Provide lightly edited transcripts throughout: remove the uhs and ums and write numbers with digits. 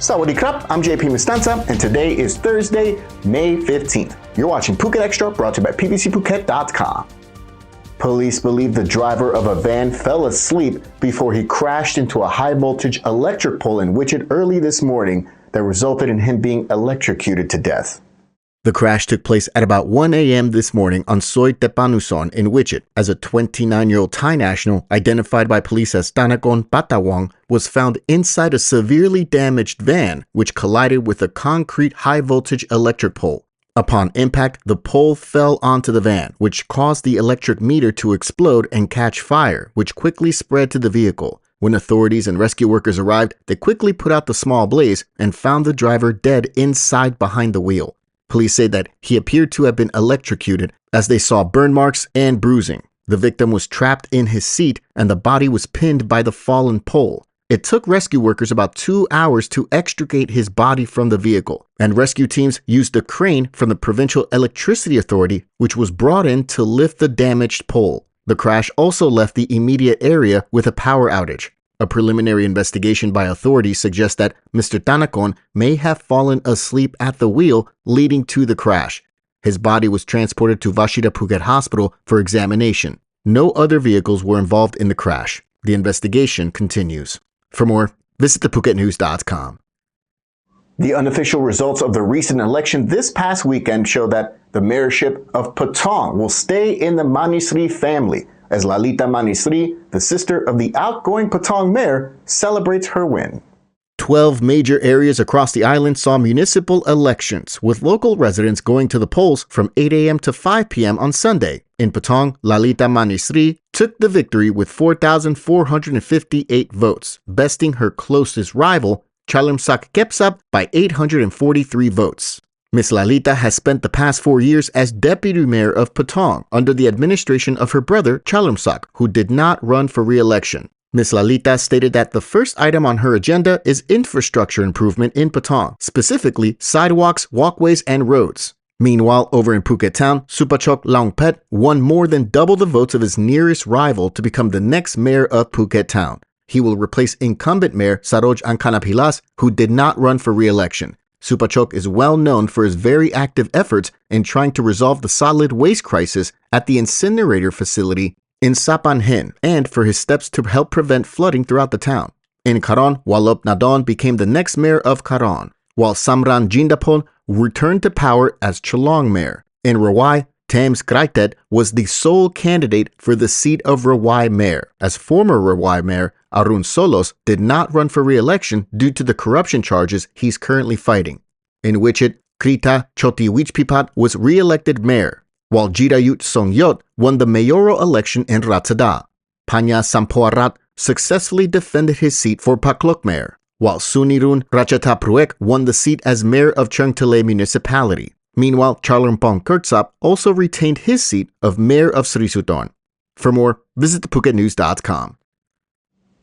Sawadee krap, I'm JP Mestanza, and today is Thursday, May 15th. You're watching Phuket Xtra, brought to you by pvcphuket.com. Police believe the driver of a van fell asleep before he crashed into a high-voltage electric pole in Wichita early this morning that resulted in him being electrocuted to death. The crash took place at about 1 a.m. this morning on Soy Tepanuson in Wichita, as a 29-year-old Thai national, identified by police as Tanakon Patawang, was found inside a severely damaged van, which collided with a concrete high-voltage electric pole. Upon impact, the pole fell onto the van, which caused the electric meter to explode and catch fire, which quickly spread to the vehicle. When authorities and rescue workers arrived, they quickly put out the small blaze and found the driver dead inside behind the wheel. Police say that he appeared to have been electrocuted, as they saw burn marks and bruising. The victim was trapped in his seat and the body was pinned by the fallen pole. It took rescue workers about 2 hours to extricate his body from the vehicle, and rescue teams used a crane from the Provincial Electricity Authority, which was brought in to lift the damaged pole. The crash also left the immediate area with a power outage. A preliminary investigation by authorities suggests that Mr. Tanakon may have fallen asleep at the wheel, leading to the crash. His body was transported to Vashida Phuket Hospital for examination. No other vehicles were involved in the crash. The investigation continues. For more, visit thePhuketNews.com. The unofficial results of the recent election this past weekend show that the mayorship of Patong will stay in the Manisri family, as Lalita Manisri, the sister of the outgoing Patong mayor, celebrates her win. 12 major areas across the island saw municipal elections, with local residents going to the polls from 8 a.m. to 5 p.m. on Sunday. In Patong, Lalita Manisri took the victory with 4,458 votes, besting her closest rival, Chalermsak Kepsap, by 843 votes. Miss Lalita has spent the past 4 years as deputy mayor of Patong under the administration of her brother, Chalermsak, who did not run for re-election. Miss Lalita stated that the first item on her agenda is infrastructure improvement in Patong, specifically sidewalks, walkways, and roads. Meanwhile, over in Phuket town, Supachok Laungpet won more than double the votes of his nearest rival to become the next mayor of Phuket town. He will replace incumbent mayor Saroj Ankanapilas, who did not run for re-election. Supachok is well known for his very active efforts in trying to resolve the solid waste crisis at the incinerator facility in Sapanhin, and for his steps to help prevent flooding throughout the town. In Karon, Walop Nadon became the next mayor of Karon, while Samran Jindapon returned to power as Chalong mayor. In Rawai, Thames Kraitet was the sole candidate for the seat of Rawai mayor, as former Rawai mayor Arun Solos did not run for re-election due to the corruption charges he's currently fighting. In Wichita, Krita Choti Wichpipat was re-elected mayor, while Jirayut Songyot won the mayoral election in Ratsada. Panya Sampoarat successfully defended his seat for Paklok mayor, while Sunirun Ratchatapruek won the seat as mayor of Changtale municipality. Meanwhile, Chalermpong Kurtsap also retained his seat of mayor of Srisuton. For more, visit thePhuketNews.com.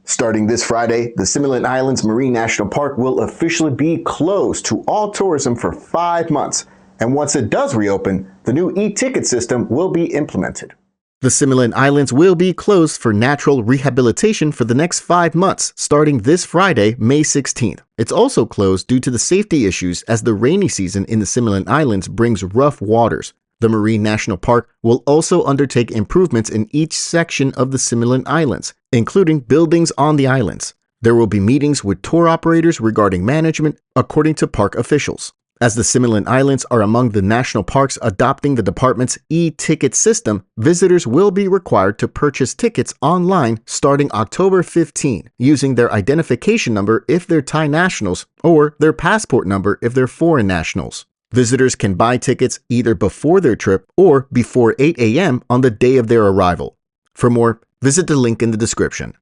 Starting this Friday, the Similan Islands Marine National Park will officially be closed to all tourism for 5 months. And once it does reopen, the new e-ticket system will be implemented. The Similan Islands will be closed for natural rehabilitation for the next 5 months, starting this Friday, May 16th. It's also closed due to the safety issues, as the rainy season in the Similan Islands brings rough waters. The Marine National Park will also undertake improvements in each section of the Similan Islands, including buildings on the islands. There will be meetings with tour operators regarding management, according to park officials. As the Similan Islands are among the national parks adopting the department's e-ticket system, visitors will be required to purchase tickets online starting October 15, using their identification number if they're Thai nationals or their passport number if they're foreign nationals. Visitors can buy tickets either before their trip or before 8 a.m. on the day of their arrival. For more, visit the link in the description.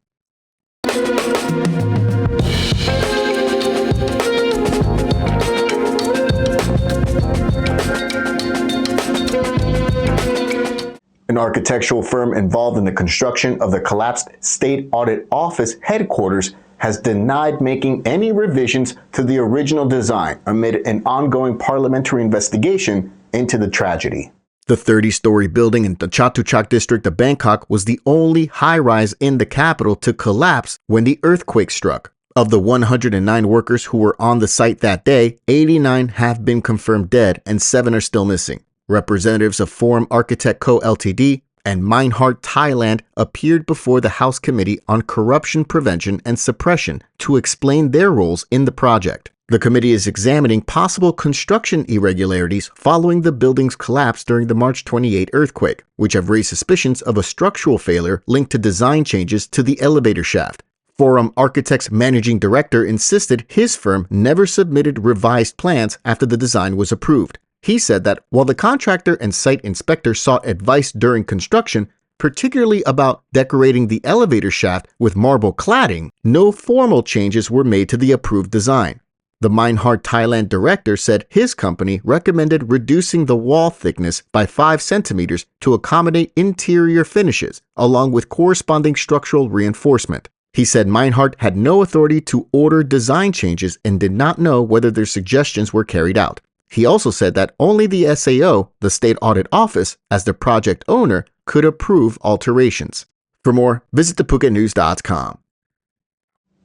An architectural firm involved in the construction of the collapsed State Audit Office headquarters has denied making any revisions to the original design amid an ongoing parliamentary investigation into the tragedy. The 30-story building in the Chatuchak district of Bangkok was the only high-rise in the capital to collapse when the earthquake struck. Of the 109 workers who were on the site that day, 89 have been confirmed dead and 7 are still missing. Representatives of Forum Architect Co. Ltd. And Meinhardt Thailand appeared before the House Committee on Corruption Prevention and Suppression to explain their roles in the project. The committee is examining possible construction irregularities following the building's collapse during the March 28 earthquake, which have raised suspicions of a structural failure linked to design changes to the elevator shaft. Forum Architect's managing director insisted his firm never submitted revised plans after the design was approved. He said that while the contractor and site inspector sought advice during construction, particularly about decorating the elevator shaft with marble cladding, no formal changes were made to the approved design. The Meinhardt Thailand director said his company recommended reducing the wall thickness by 5 centimeters to accommodate interior finishes, along with corresponding structural reinforcement. He said Meinhardt had no authority to order design changes and did not know whether their suggestions were carried out. He also said that only the SAO, the State Audit Office, as the project owner, could approve alterations. For more, visit thephuket.news.com.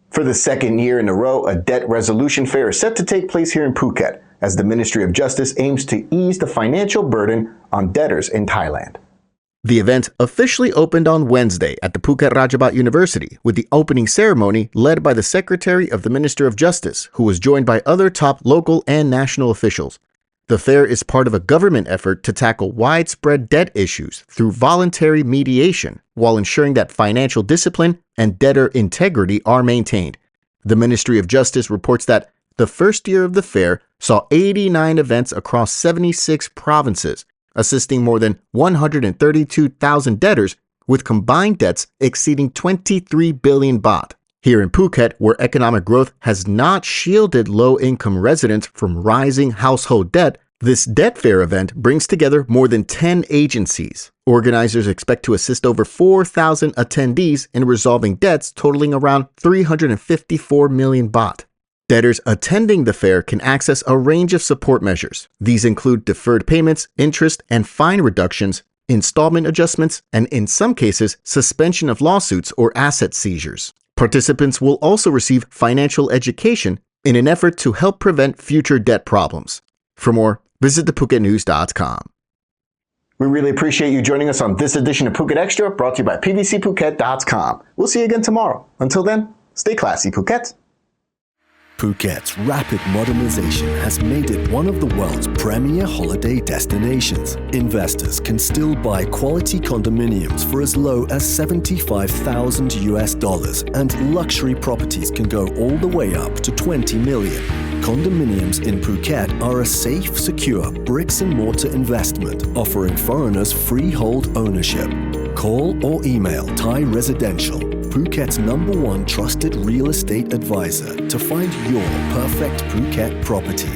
For the second year in a row, a debt resolution fair is set to take place here in Phuket as the Ministry of Justice aims to ease the financial burden on debtors in Thailand. The event officially opened on Wednesday at the Phuket Rajabat University with the opening ceremony led by the Secretary of the Minister of Justice, who was joined by other top local and national officials. The fair is part of a government effort to tackle widespread debt issues through voluntary mediation while ensuring that financial discipline and debtor integrity are maintained. The Ministry of Justice reports that the first year of the fair saw 89 events across 76 provinces, assisting more than 132,000 debtors with combined debts exceeding 23 billion baht. Here in Phuket, where economic growth has not shielded low-income residents from rising household debt, this debt fair event brings together more than 10 agencies. Organizers expect to assist over 4,000 attendees in resolving debts totaling around 354 million baht. Debtors attending the fair can access a range of support measures. These include deferred payments, interest and fine reductions, installment adjustments, and in some cases, suspension of lawsuits or asset seizures. Participants will also receive financial education in an effort to help prevent future debt problems. For more, visit thephuket.news.com. We really appreciate you joining us on this edition of Phuket Extra, brought to you by pvcphuket.com. We'll see you again tomorrow. Until then, stay classy, Phuket. Phuket's rapid modernization has made it one of the world's premier holiday destinations. Investors can still buy quality condominiums for as low as $75,000 and luxury properties can go all the way up to 20 million. Condominiums in Phuket are a safe, secure bricks-and-mortar investment offering foreigners freehold ownership. Call or email Thai Residential, Phuket's #1 trusted real estate advisor, to find your perfect Phuket property.